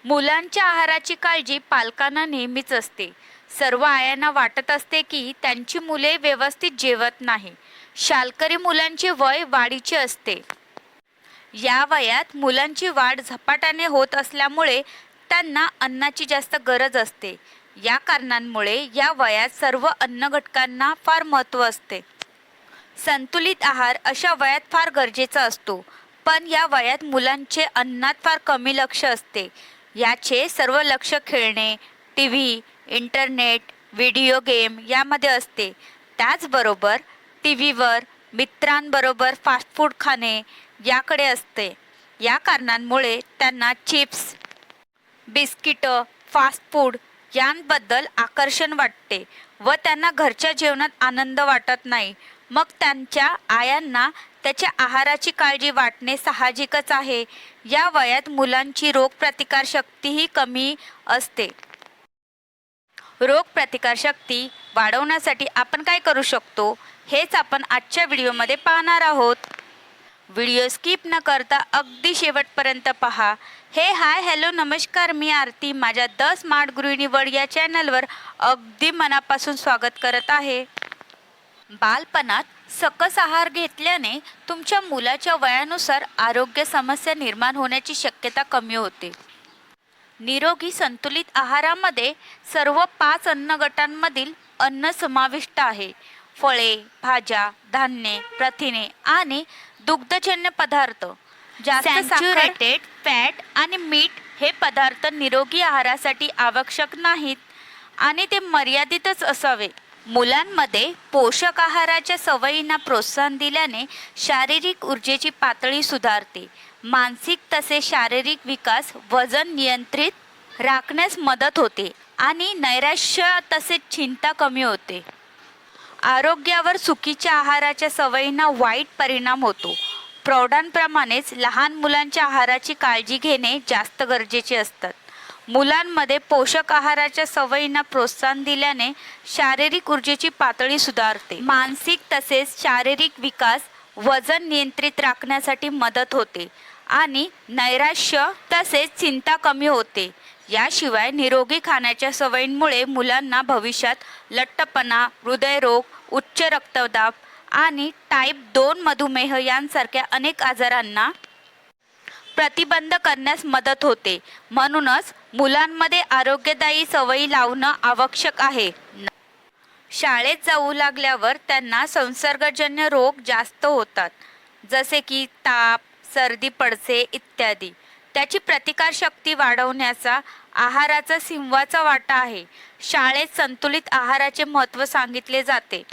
मुलांच्या आहाराची काळजी पालकांना नेहमीच असते. सर्व आयांना वाटत असते की त्यांची मुले व्यवस्थित जेवत नाही. शालकरी मुलांचे वय वाढीचे असते. या वयात मुलांची वाढ झपाट्याने होत असल्यामुळे त्यांना अन्नाची जास्त गरज असते. या कारणांमुळे या वयात सर्व अन्न घटकांना फार महत्त्व असते. संतुलित आहार अशा वयात फार गरजेचा असतो. पण या वयात मुलांचे अन्नात फार कमी लक्ष असते. याचे सर्व लक्ष खेळणे, T V, internet, video game यामध्ये असते. त्याचबरोबर टी व्हीवर मित्रांबरोबर फास्ट फूड खाणे याकडे असते. या कारणांमुळे त्यांना चिप्स, बिस्किटं, फास्ट फूड यांबद्दल आकर्षण वाटते व त्यांना घरच्या जेवणात आनंद वाटत नाही. मग त्यांच्या आयांना त्याच्या आहाराची काळजी वाटणे साहजिकच आहे. या वयात मुलांची रोगप्रतिकारशक्तीही कमी असते. रोगप्रतिकारशक्ती वाढवण्यासाठी आपण काय करू शकतो हेच आपण आजच्या व्हिडिओमध्ये पाहणार आहोत. व्हिडिओ स्किप न करता अगदी शेवटपर्यंत पहा. हाय हॅलो नमस्कार, मी आरती. माझ्या द स्मार्ट गृहिणी वर्ल्ड या चॅनलवर अगदी मनापासून स्वागत करत आहे. बालपणात सकस आहार घेतल्याने तुमच्या मुलाच्या वयानुसार आरोग्य समस्या निर्माण होण्याची शक्यता कमी होते. निरोगी संतुलित आहारामध्ये सर्व 5 अन्न गटांमधील अन्न समाविष्ट आहे. फळे, भाज्या, धान्ये, प्रथिने आणि दुग्धजन्य पदार्थ. जास्त सॅच्युरेटेड फॅट आणि मीठ हे पदार्थ निरोगी आहारासाठी आवश्यक नाहीत आणि ते मर्यादितच असावे. मुलांमध्ये पोषक आहाराच्या सवयींना प्रोत्साहन दिल्याने शारीरिक ऊर्जेची पातळी सुधारते. मानसिक तसेच शारीरिक विकास, वजन नियंत्रित राखण्यास मदत होते आणि नैराश्य तसेच चिंता कमी होते. आरोग्यावर चुकीच्या आहाराच्या सवयींना वाईट परिणाम होतो. प्रौढांप्रमाणेच लहान मुलांच्या आहाराची काळजी घेणे जास्त गरजेचे असतात. मुलांमध्ये पोषक आहाराच्या सवयींना प्रोत्साहन दिल्याने शारीरिक ऊर्जेची पातळी सुधारते. मानसिक तसेच शारीरिक विकास, वजन नियंत्रित राखण्यासाठी मदत होते आणि नैराश्य तसेच चिंता कमी होते. याशिवाय निरोगी खाण्याच्या सवयींमुळे मुलांना भविष्यात लठ्ठपणा, हृदयरोग, उच्च रक्तदाब आणि टाईप 2 मधुमेह यांसारख्या अनेक आजारांना प्रतिबंध करण्यास मदत होते. म्हणूनच मुलांमध्ये आरोग्यदायी सवयी लावणं आवश्यक आहे. शाळेत जाऊ लागल्यावर त्यांना संसर्गजन्य रोग जास्त होतात, जसे की ताप, सर्दी, पडसे इत्यादी. त्याची प्रतिकारशक्ती वाढवण्याचा आहाराचा सिंहाचा वाटा आहे. शाळेत संतुलित आहाराचे महत्त्व सांगितले जाते.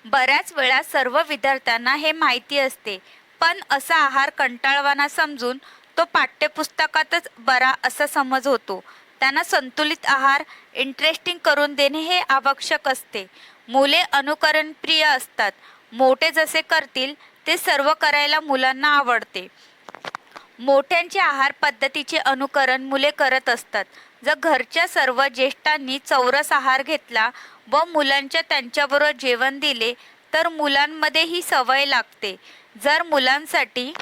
बऱ्याच वेळा सर्व विद्यार्थ्यांना हे माहिती असते, पण असा आहार कंटाळवाणा समजून तो पाठ्यपुस्तकातच बरा असा समज होतो. त्यांना संतुलित आहार इंटरेस्टिंग करून देणे हे आवश्यक असते. मुले अनुकरणप्रिय असतात. मोठे जसे करतील ते सर्व करायला मुलांना आवडते. मोठ्यांच्या आहार पद्धतीचे अनुकरण मुले करत असतात. जर घरच्या सर्व ज्येष्ठांनी चौरस आहार घेतला व मुलांच्या त्यांच्याबरोबर जेवण दिले तर मुलांमध्ये ही सवय लागते. जर मुलांसाठी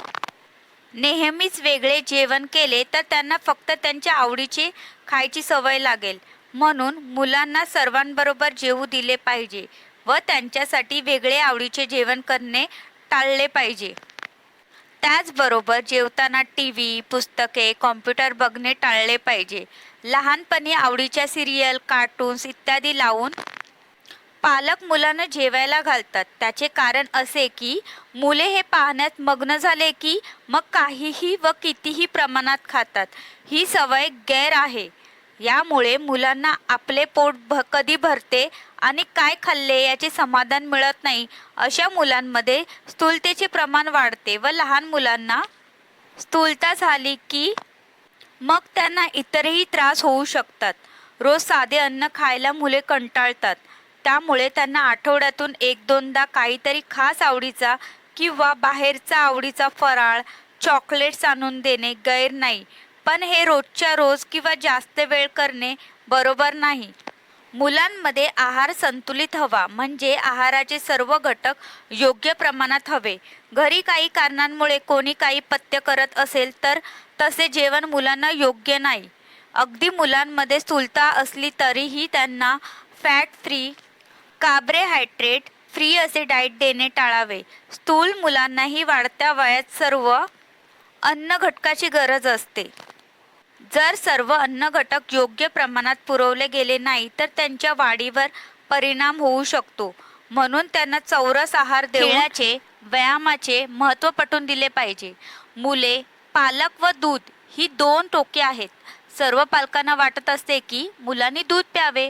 नेहमीच वेगळे जेवण केले तर त्यांना फक्त त्यांच्या आवडीचे खायची सवय लागेल. म्हणून मुलांना सर्वांबरोबर जेवू दिले पाहिजे व त्यांच्यासाठी वेगळे आवडीचे जेवण करणे टाळले पाहिजे. त्याचबरोबर जेवताना टी व्ही, पुस्तके, कॉम्प्युटर बघणे टाळले पाहिजे. लहानपणी आवडीच्या सिरियल, कार्टून्स इत्यादी लावून पालक मुलांना जेवायला घालतात. त्याचे कारण असे की मुले हे पाहण्यात मग्न झाले की मग काहीही व कितीही प्रमाणात खातात. ही सवय गैर आहे. यामुळे मुलांना आपले पोट कधी भरते आणि काय खाल्ले याचे समाधान मिळत नाही. अशा मुलांमध्ये स्थूलतेचे प्रमाण वाढते व लहान मुलांना स्थूलता झाली की मग त्यांना इतरही त्रास होऊ शकतात. रोज साधे अन्न खायला मुले कंटाळतात. त्यामुळे त्यांना आठवड्यातून 1-2दा काहीतरी खास आवडीचा किंवा बाहेरचा आवडीचा फराळ, चॉकलेट्स आणून देणे गैर नाही. पण हे रोजच्या रोज किंवा जास्त वेळ करणे बरोबर नाही. मुलांमध्ये आहार संतुलित हवा, म्हणजे आहाराचे सर्व घटक योग्य प्रमाणात हवे. घरी काही कारणांमुळे कोणी काही पथ्य करत असेल तर तसे जेवण मुलांना योग्य नाही. अगदी मुलांमध्ये स्थूलता असली तरीही त्यांना फॅट फ्री, कार्बोहायड्रेट फ्री असे डाएट देणे टाळावे. स्थूल मुलांनाही वाढत्या वयात सर्व अन्न घटकाची गरज असते. जर सर्व अन्न घटक योग्य प्रमाणात पुरवले गेले नाही तर त्यांच्या वाढीवर परिणाम होऊ शकतो. म्हणून त्यांना चौरस आहार देऊन खेळाचे, व्यायामाचे महत्त्व पटवून दिले पाहिजे. मुले, पालक व दूध ही दोन टोके आहेत. सर्व पालकांना वाटत असते की मुलांनी दूध प्यावे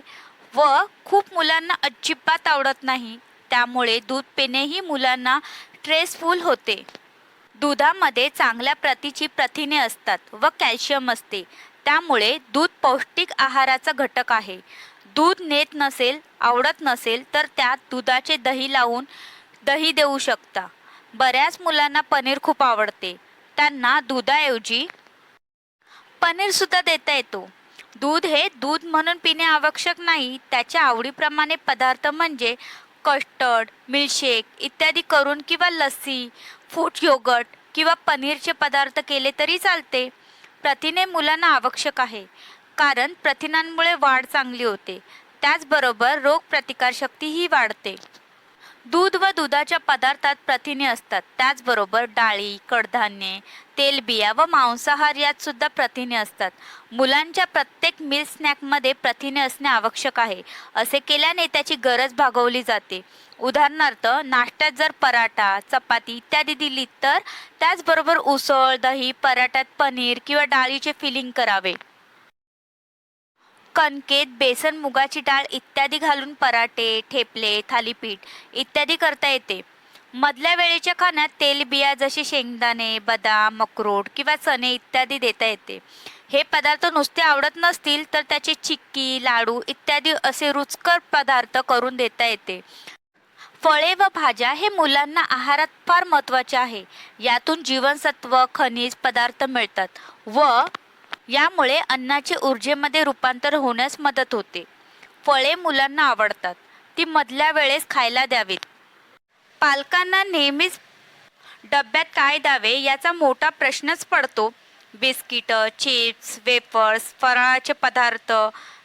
व खूप मुलांना अजिबात आवडत नाही. त्यामुळे दूध पिणेही मुलांना स्ट्रेसफुल होते. दुधामध्ये चांगल्या प्रतीची प्रथिने असतात व कॅल्शियम असते. त्यामुळे दूध पौष्टिक आहाराचा घटक आहे. दूध नेत नसेल, आवडत नसेल तर त्यात दुधाचे दही लावून दही देऊ शकता. बऱ्याच मुलांना पनीर खूप आवडते. त्यांना दुधाऐवजी पनीर सुद्धा देता येतो. दूध हे दूध म्हणून पिणे आवश्यक नाही. त्याच्या आवडीप्रमाणे पदार्थ म्हणजे कस्टर्ड, मिल्कशेक इत्यादी करून किंवा लस्सी, फ्रूट योगर्ट किंवा पनीरचे पदार्थ केले तरी चालते. प्रथिने मुलांना आवश्यक आहे, कारण प्रथिनांमुळे वाढ चांगली होते. त्याचबरोबर रोगप्रतिकारशक्तीही वाढते. दूध व दुधाच्या पदार्थात प्रथिने असतात. त्याचबरोबर डाळी, कडधान्ये, तेलबिया व मांसाहार यात सुद्धा प्रथिने असतात. मुलांच्या प्रत्येक मील स्नॅकमध्ये प्रथिने असणे आवश्यक आहे. असे केल्याने त्याची गरज भागवली जाते. उदाहरणार्थ, नाश्त्यात जर पराठा, चपाती इत्यादी दिली तर त्याचबरोबर उसळ, दही, पराठ्यात पनीर किंवा डाळीचे फिलिंग करावे. कणकेत बेसन, मुगाची डाळ इत्यादी घालून पराठे, ठेपले, थालीपीठ इत्यादी करता येते. मधल्या वेळेच्या खाण्यात तेलबिया जसे शेंगदाणे, बदाम, अक्रोड किंवा चणे इत्यादी देता येते. हे पदार्थ नुसते आवडत नसतील तर त्याचे चिक्की, लाडू इत्यादी असे रुचकर पदार्थ करून देता येते. फळे व भाज्या हे मुलांना आहारात फार महत्त्वाचे आहे. यातून जीवनसत्व, खनिज पदार्थ मिळतात व यामुळे अन्नाचे ऊर्जेमध्ये रूपांतर होण्यास मदत होते. फळे मुलांना आवडतात, ती मधल्या वेळेस खायला द्यावीत. पालकांना नेहमीच डब्यात काय द्यावे याचा मोठा प्रश्नच पडतो. बिस्किटं, चिप्स, वेफर्स, फराळाचे पदार्थ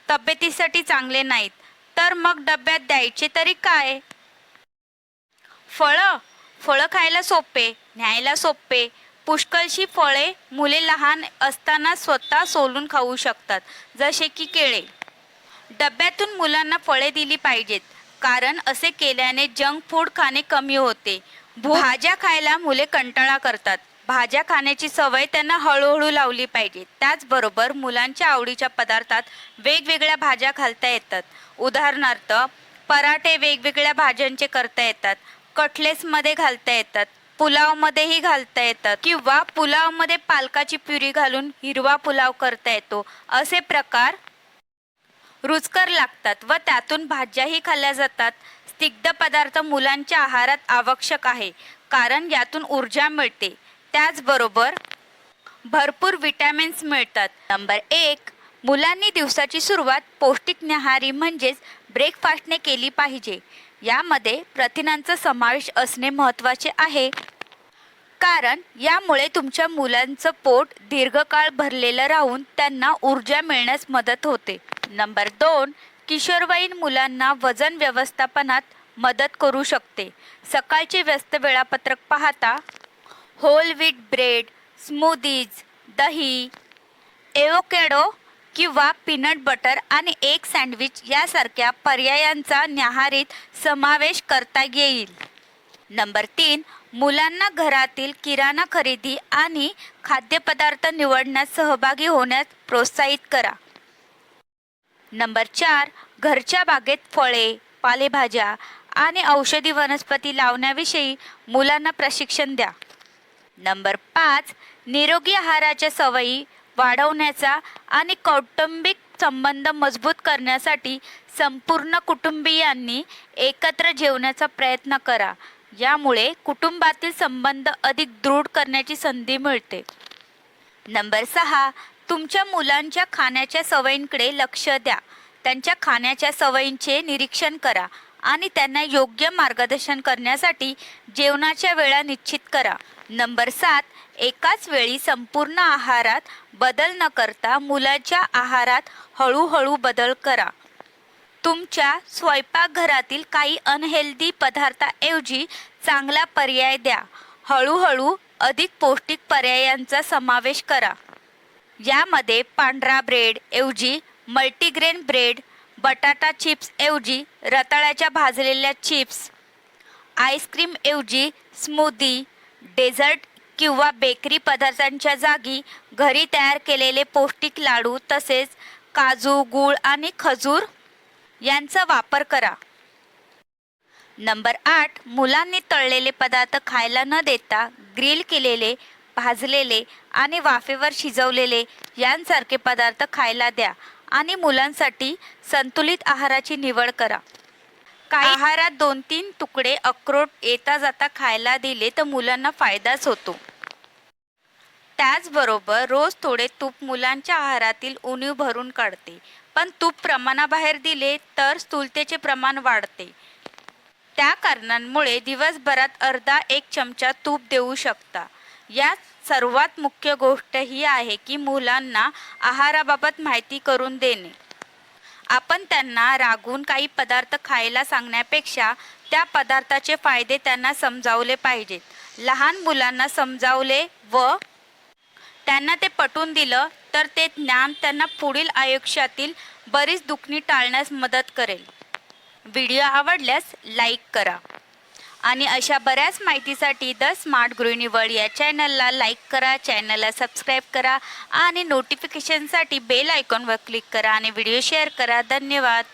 तब्येतीसाठी चांगले नाहीत, तर मग डब्यात द्यायचे तरी काय? फळं खायला सोपे, न्यायला सोपे. पुष्कळशी फळे मुले लहान असताना स्वतः सोलून खाऊ शकतात, जसे की केळे. डब्यातून मुलांना फळे दिली पाहिजेत, कारण असे केल्याने जंक फूड खाणे कमी होते. भाज्या खायला मुले कंटाळा करतात. भाज्या खाण्याची सवय त्यांना हळूहळू लावली पाहिजे. त्याचबरोबर मुलांच्या आवडीच्या पदार्थात वेगवेगळ्या भाज्या घालता येतात. उदाहरणार्थ, पराठे वेगवेगळ्या भाज्यांचे करता येतात, कटलेट्समध्ये घालता येतात, पुलावमध्येही घालता येतात किंवा पुलावमध्ये पालकाची प्युरी घालून हिरवा पुलाव करता येतो. असे प्रकार रुचकर लागतात व त्यातून भाज्याही खाल्ल्या जातात. स्निग्ध पदार्थ मुलांच्या आहारात आवश्यक आहे, कारण यातून ऊर्जा मिळते. त्याचबरोबर भरपूर विटॅमिन्स मिळतात. नंबर 1, मुलांनी दिवसाची सुरुवात पौष्टिक न्याहारी म्हणजेच ब्रेकफास्टने केली पाहिजे. यामध्ये प्रथिनांचा समावेश असणे महत्त्वाचे आहे, कारण यामुळे तुमच्या मुलांचं पोट दीर्घकाळ भरलेलं राहून त्यांना ऊर्जा मिळण्यास मदत होते. नंबर 2, किशोरवयीन मुलांना वजन व्यवस्थापनात मदत करू शकते. सकाळचे व्यस्त वेळापत्रक पाहता होल व्हीट ब्रेड, स्मूदीज, दही, एवोकॅडो किंवा पीनट बटर आणि एक सँडविच यासारख्या पर्यायांचा न्याहारीत समावेश करता येईल. नंबर 3, मुलांना घरातील किराणा खरेदी आणि खाद्यपदार्थ निवडण्यात सहभागी होण्यास प्रोत्साहित करा. नंबर 4, घरच्या बागेत फळे, पालेभाज्या आणि औषधी वनस्पती लावण्याविषयी मुलांना प्रशिक्षण द्या. नंबर 5, निरोगी आहाराच्या सवयी वाढवण्याचा आणि कौटुंबिक संबंध मजबूत करण्यासाठी संपूर्ण कुटुंबियांनी एकत्र जेवण्याचा प्रयत्न करा. यामुळे कुटुंबातील संबंध अधिक दृढ करण्याची संधी मिळते. नंबर 6, तुमच्या मुलांच्या खाण्याच्या सवयींकडे लक्ष द्या. त्यांच्या खाण्याच्या सवयींचे निरीक्षण करा आणि त्यांना योग्य मार्गदर्शन करण्यासाठी जेवणाच्या वेळा निश्चित करा. नंबर 7, एकाच वेळी संपूर्ण आहारात बदल न करता मुलाच्या आहारात हळूहळू बदल करा. तुमच्या स्वयंपाकघरातील काही अनहेल्दी पदार्थाऐवजी चांगला पर्याय द्या. हळूहळू अधिक पौष्टिक पर्यायांचा समावेश करा. यामध्ये पांढरा ब्रेड ऐवजी मल्टीग्रेन ब्रेड, बटाटा चिप्स ऐवजी रताळ्याच्या भाजलेल्या चिप्स, आईस्क्रीम ऐवजी स्मूदी, डेझर्ट किंवा बेकरी पदार्थांच्या जागी घरी तयार केलेले पौष्टिक लाडू तसेच काजू, गूळ आणि खजूर यांचा वापर करा. नंबर 8, मुलांनी तळलेले पदार्थ खायला न देता ग्रिल केलेले, भाजलेले आणि वाफेवर शिजवलेले यांसारखे पदार्थ खायला द्या आणि मुलांसाठी संतुलित आहाराची निवड करा. काही आहारात 2-3 तुकडे अक्रोड येता जाता खायला दिले तर मुलांना फायदाच होतो. त्याचबरोबर रोज थोडे तूप मुलांच्या आहारातील उणीव भरून काढते. पण तूप प्रमाणाबाहेर दिले तर स्थूलतेचे प्रमाण वाढते. त्या कारणांमुळे दिवसभरात अर्धा-1 चमचा तूप देऊ शकता. यात सर्वात मुख्य गोष्ट ही आहे की मुलांना आहाराबाबत माहिती करून देणे. आपण त्यांना रागवून काही पदार्थ खायला सांगण्यापेक्षा त्या पदार्थाचे फायदे त्यांना समजावले पाहिजेत. लहान मुलांना समजावले व त्यांना ते पटवून दिलं तर ते ज्ञान त्यांना पुढील आयुष्यातील बरीच दुखणी टाळण्यास मदत करेल. व्हिडिओ आवडल्यास लाईक करा आणि अशा बऱ्याच माहितीसाठी द स्मार्ट गृहिणी वर्ल्ड या चॅनलला लाईक करा, चॅनलला सबस्क्राईब करा आणि नोटिफिकेशनसाठी बेल आयकॉनवर क्लिक करा आणि व्हिडिओ शेअर करा. धन्यवाद.